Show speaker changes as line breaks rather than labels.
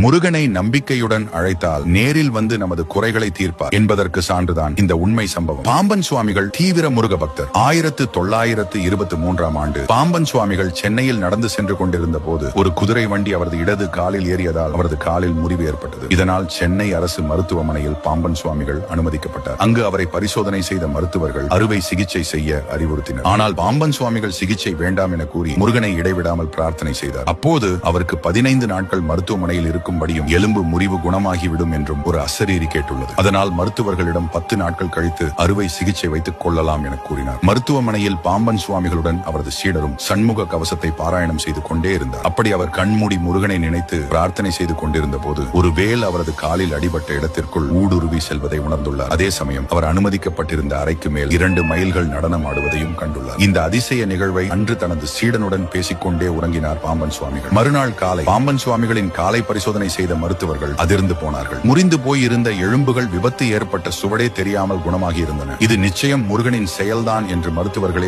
முருகனை நம்பிக்கையுடன் அழைத்தால் நேரில் வந்து நமது குறைகளை தீர்ப்பார் என்பதற்கு சான்றுதான் இந்த உண்மை சம்பவம். பாம்பன் சுவாமிகள் தீவிர முருக பக்தர். 1923ஆம் ஆண்டு பாம்பன் சுவாமிகள் சென்னையில் நடந்து சென்று கொண்டிருந்த போது ஒரு குதிரை வண்டி அவரது இடது காலில் ஏறியதால் அவரது காலில் முறிவு ஏற்பட்டது. இதனால் சென்னை அரசு மருத்துவமனையில் பாம்பன் சுவாமிகள் அனுமதிக்கப்பட்டார். அங்கு அவரை பரிசோதனை செய்த மருத்துவர்கள் அறுவை சிகிச்சை செய்ய அறிவுறுத்தினர். ஆனால் பாம்பன் சுவாமிகள் சிகிச்சை வேண்டாம் என கூறி முருகனை இடைவிடாமல் பிரார்த்தனை செய்தார். அப்போது அவருக்கு 15 நாட்கள் மருத்துவமனையில் இருக்கும்படியும் எலும்பு முறிவு குணமாகிவிடும் என்றும் ஒரு அசரீரி கேட்டுள்ளது. அதனால் மருத்துவர்களிடம் 10 நாட்கள் கழித்து அறுவை சிகிச்சை வைத்துக் கொள்ளலாம் என கூறினார். மருத்துவமனையில் பாம்பன் சுவாமிகளுடன் அவரது சீடரும் சண்முக கவசத்தை பாராயணம் செய்து கொண்டே இருந்தார். அப்படி அவர் கண்மூடி முருகனை நினைத்து பிரார்த்தனை செய்து கொண்டிருந்த போது ஒரு வேல் அவரது காலில் அடிபட்ட இடத்திற்குள் ஊடுருவி செல்வதை உணர்ந்துள்ளார். அதே சமயம் அவர் அனுமதிக்கப்பட்டிருந்த அறைக்கு மேல் 2 மயில்கள் நடனம் ஆடுவதையும் கண்டுள்ளார். இந்த அதிசய நிகழ்வை அன்று தனது சீடனுடன் பேசிக்கொண்டே உறங்கினார் பாம்பன் சுவாமிகள். மறுநாள் காலை பாம்பன் சுவாமிகளின் காலை பரிசோதனை செய்த மருத்துவர்கள் அதிர்ந்து போனார்கள். முறிந்து போய் இருந்த எலும்புகள் விபத்து ஏற்பட்ட சுவடே தெரியாமல் குணமாகி இருந்தன. இது நிச்சயம் முருகனின் செயல்தான் என்று மருத்துவர்களே